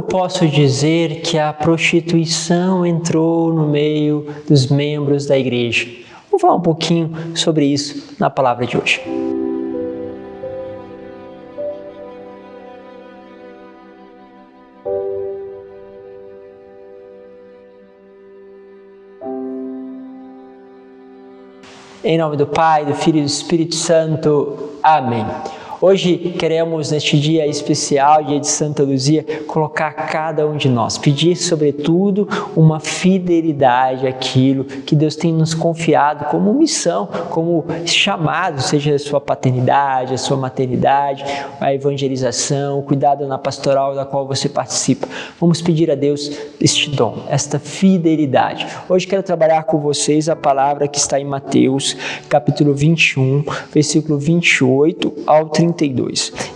posso dizer que a prostituição entrou no meio dos membros da igreja? Vamos falar um pouquinho sobre isso na palavra de hoje. Em nome do Pai, do Filho e do Espírito Santo. Amém. Hoje queremos, neste dia especial, dia de Santa Luzia, colocar cada um de nós, pedir sobretudo uma fidelidade àquilo que Deus tem nos confiado como missão, como chamado, seja a sua paternidade, a sua maternidade, a evangelização, o cuidado na pastoral da qual você participa. Vamos pedir a Deus este dom, esta fidelidade. Hoje quero trabalhar com vocês a palavra que está em Mateus, capítulo 21, versículo 28 ao 32.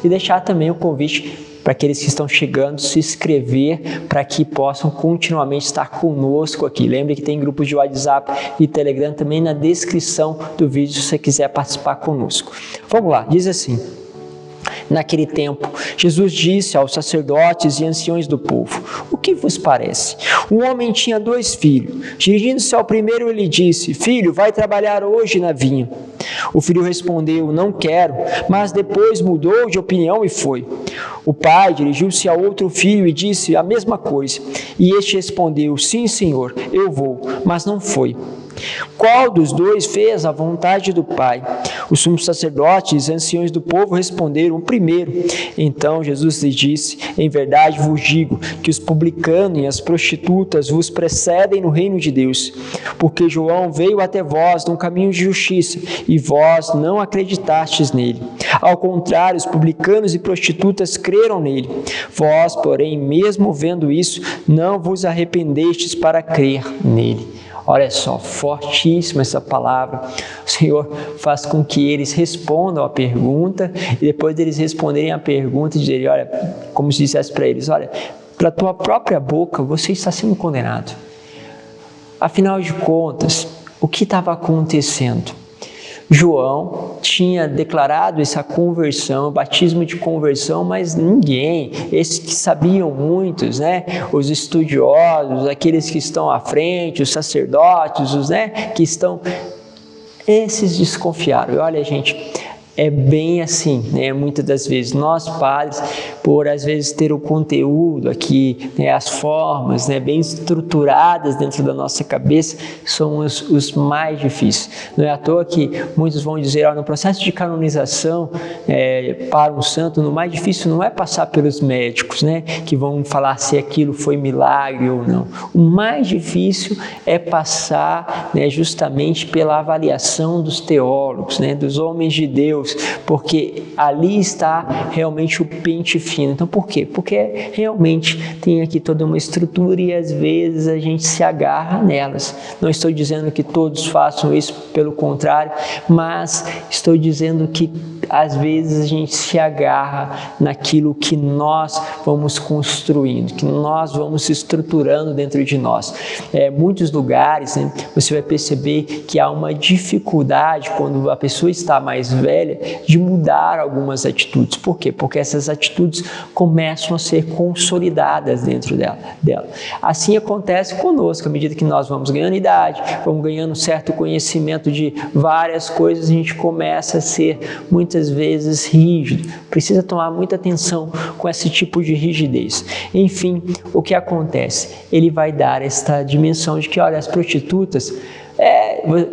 E deixar também o convite para aqueles que estão chegando se inscrever para que possam continuamente estar conosco aqui. Lembre que tem grupos de WhatsApp e Telegram também na descrição do vídeo se você quiser participar conosco. Vamos lá, diz assim: naquele tempo, Jesus disse aos sacerdotes e anciões do povo: o que vos parece? Um homem tinha 2 filhos. Dirigindo-se ao primeiro, ele disse: filho, vai trabalhar hoje na vinha. O filho respondeu: não quero, mas depois mudou de opinião e foi. O pai dirigiu-se ao outro filho e disse a mesma coisa. E este respondeu: sim, senhor, eu vou, mas não foi. Qual dos 2 fez a vontade do pai? Os sumos sacerdotes e anciões do povo responderam: o primeiro. Então Jesus lhes disse: em verdade vos digo que os publicanos e as prostitutas vos precedem no reino de Deus, porque João veio até vós num caminho de justiça e vós não acreditastes nele. Ao contrário, os publicanos e prostitutas creram nele. Vós, porém, mesmo vendo isso, não vos arrependestes para crer nele. Olha só, fortíssima essa palavra. O Senhor faz com que eles respondam a pergunta e depois deles responderem a pergunta e dizerem: olha, como se dissesse para eles: olha, pela tua própria boca você está sendo condenado. Afinal de contas, o que estava acontecendo? João tinha declarado essa conversão, batismo de conversão, mas ninguém, esses que sabiam muitos, os estudiosos, aqueles que estão à frente, os sacerdotes, que estão, esses desconfiaram. E olha, gente, é bem assim, muitas das vezes nós padres, por às vezes ter o conteúdo aqui, as formas, bem estruturadas dentro da nossa cabeça, são os mais difíceis. Não é à toa que muitos vão dizer: no processo de canonização para um santo, o mais difícil não é passar pelos médicos, que vão falar se aquilo foi milagre ou não. O mais difícil é passar justamente pela avaliação dos teólogos, dos homens de Deus, porque ali está realmente o pente fino. Então por quê? Porque realmente tem aqui toda uma estrutura e às vezes a gente se agarra nelas. Não estou dizendo que todos façam isso, pelo contrário, mas estou dizendo que às vezes a gente se agarra naquilo que nós vamos construindo, que nós vamos estruturando dentro de nós. Muitos lugares, você vai perceber que há uma dificuldade quando a pessoa está mais velha de mudar algumas atitudes. Por quê? Porque essas atitudes começam a ser consolidadas dentro dela. Assim acontece conosco, à medida que nós vamos ganhando idade, vamos ganhando certo conhecimento de várias coisas, a gente começa a ser muitas vezes rígido. Precisa tomar muita atenção com esse tipo de rigidez. Enfim, o que acontece? Ele vai dar esta dimensão de que, olha, as prostitutas,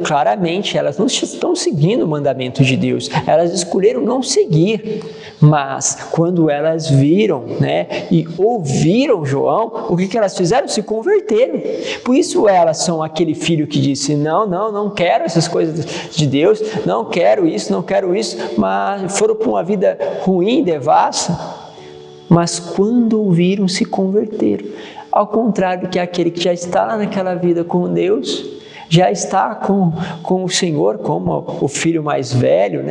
claramente elas não estão seguindo o mandamento de Deus, elas escolheram não seguir, mas quando elas viram e ouviram João, o que elas fizeram? Se converteram. Por isso elas são aquele filho que disse: não quero essas coisas de Deus, não quero isso, mas foram para uma vida ruim, devassa, mas quando ouviram, se converteram. Ao contrário que aquele que já está lá naquela vida com Deus, já está com o Senhor, como o filho mais velho,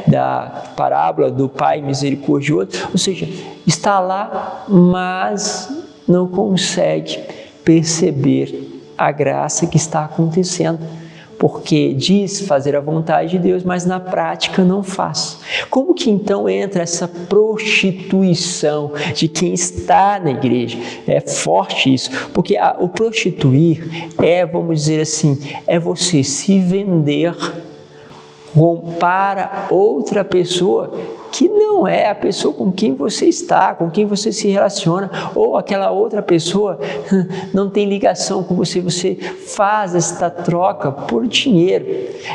da parábola do pai misericordioso, ou seja, está lá, mas não consegue perceber a graça que está acontecendo. porque diz fazer a vontade de Deus, mas na prática não faz. Como que então entra essa prostituição de quem está na igreja? É forte isso, porque o prostituir vamos dizer assim, é você se vender para outra pessoa que não é a pessoa com quem você está, com quem você se relaciona, ou aquela outra pessoa não tem ligação com você, você faz esta troca por dinheiro.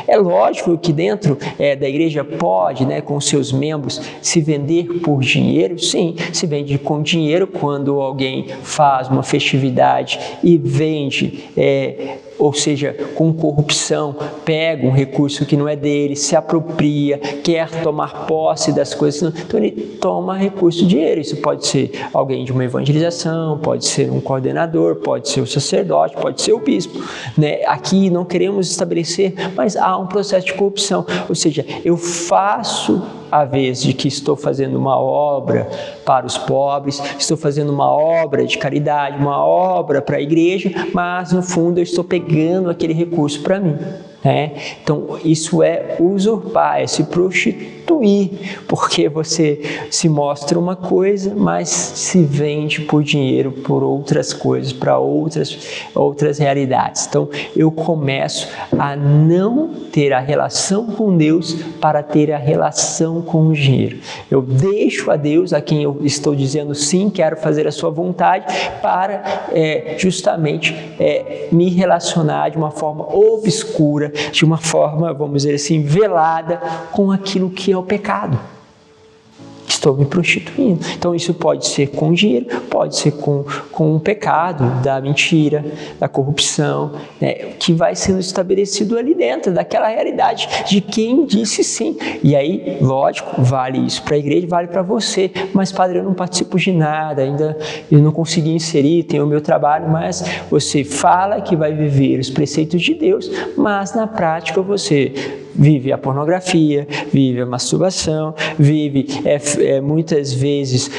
É lógico que dentro da igreja pode, com seus membros, se vender por dinheiro, sim, se vende com dinheiro quando alguém faz uma festividade e vende, ou seja, com corrupção, pega um recurso que não é dele, se apropria, quer tomar posse das coisas, então ele toma recurso de dinheiro. Isso pode ser alguém de uma evangelização, pode ser um coordenador, pode ser o sacerdote, pode ser o bispo, Aqui não queremos estabelecer, mas há um processo de corrupção, ou seja, eu faço a vez de que estou fazendo uma obra para os pobres, estou fazendo uma obra de caridade, uma obra para a igreja, mas no fundo eu estou pegando aquele recurso para mim. Então isso é usurpar, é se prostituir, porque você se mostra uma coisa, mas se vende por dinheiro, por outras coisas, para outras realidades. Então eu começo a não ter a relação com Deus para ter a relação com o dinheiro. Eu deixo a Deus, a quem eu estou dizendo sim, quero fazer a sua vontade, para justamente me relacionar de uma forma obscura, de uma forma, vamos dizer assim, velada com aquilo que é o pecado. Estou me prostituindo. Então isso pode ser com dinheiro, pode ser com o pecado da mentira, da corrupção, que vai sendo estabelecido ali dentro daquela realidade de quem disse sim. E aí, lógico, vale isso para a igreja, vale para você. Mas padre, eu não participo de nada, ainda eu não consegui inserir, tenho o meu trabalho, mas você fala que vai viver os preceitos de Deus, mas na prática você vive a pornografia, vive a masturbação, vive muitas vezes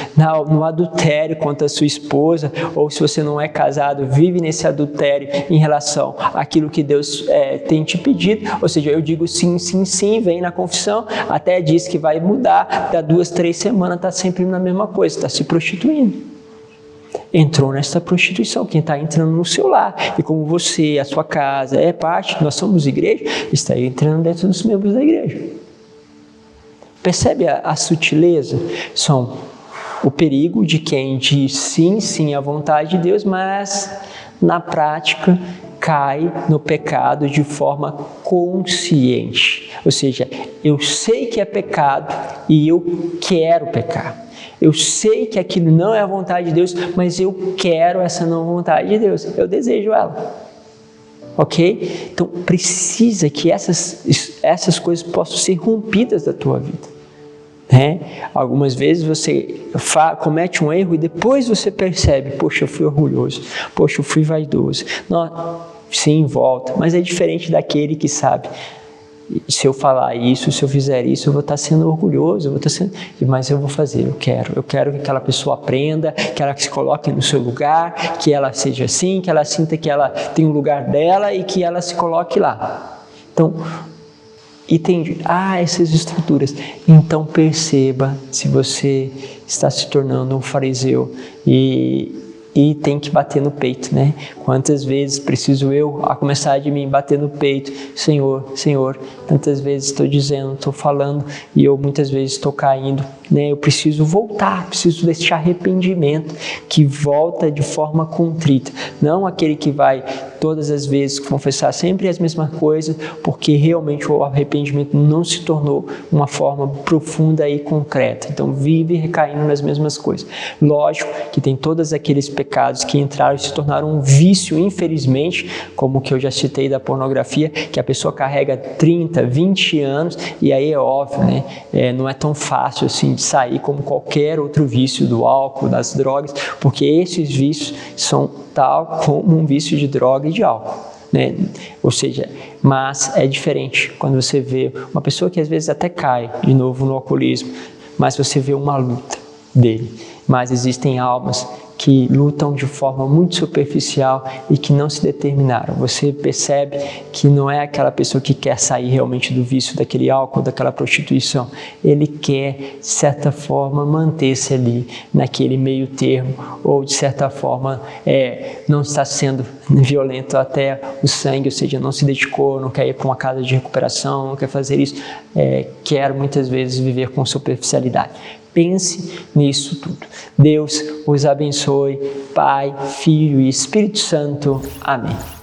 no adultério contra a sua esposa, ou se você não é casado, vive nesse adultério em relação àquilo que Deus tem te pedido. Ou seja, eu digo sim, sim, sim, vem na confissão, até diz que vai mudar, dá 2, 3 semanas, está sempre na mesma coisa, está se prostituindo. Entrou nessa prostituição, quem está entrando no seu lar, e como você, a sua casa é parte, nós somos igreja, está entrando dentro dos membros da igreja. Percebe a sutileza? São o perigo de quem diz sim, sim à vontade de Deus, mas na prática cai no pecado de forma consciente. Ou seja, eu sei que é pecado e eu quero pecar. Eu sei que aquilo não é a vontade de Deus, mas eu quero essa não vontade de Deus. Eu desejo ela. Ok? Então, precisa que essas coisas possam ser rompidas da tua vida. Algumas vezes você comete um erro e depois você percebe, poxa, eu fui orgulhoso, poxa, eu fui vaidoso. Não, sim, volta, mas é diferente daquele que sabe, se eu falar isso, se eu fizer isso, eu vou estar sendo orgulhoso, mas eu vou fazer, eu quero que aquela pessoa aprenda, que ela se coloque no seu lugar, que ela seja assim, que ela sinta que ela tem um lugar dela e que ela se coloque lá. Então, entende? Essas estruturas. Então perceba se você está se tornando um fariseu e tem que bater no peito, Quantas vezes preciso eu, a começar de mim, bater no peito, Senhor, Senhor, tantas vezes estou dizendo, estou falando e eu muitas vezes estou caindo, Eu preciso voltar, preciso deste arrependimento que volta de forma contrita, não aquele que vai todas as vezes confessar sempre as mesmas coisas, porque realmente o arrependimento não se tornou uma forma profunda e concreta, então vive recaindo nas mesmas coisas. Lógico que tem todos aqueles pecados que entraram e se tornaram um vício, infelizmente, como o que eu já citei da pornografia, que a pessoa carrega 30, 20 anos, e aí é óbvio, não é tão fácil assim de sair como qualquer outro vício do álcool, das drogas, porque esses vícios são tal como um vício de droga e de álcool. Ou seja, mas é diferente quando você vê uma pessoa que às vezes até cai de novo no alcoolismo, mas você vê uma luta dele, mas existem almas que lutam de forma muito superficial e que não se determinaram. Você percebe que não é aquela pessoa que quer sair realmente do vício, daquele álcool, daquela prostituição. Ele quer, de certa forma, manter-se ali naquele meio termo, ou de certa forma não está sendo violento até o sangue, ou seja, não se dedicou, não quer ir para uma casa de recuperação, não quer fazer isso, quer muitas vezes viver com superficialidade. Pense nisso tudo. Deus os abençoe, Pai, Filho e Espírito Santo. Amém.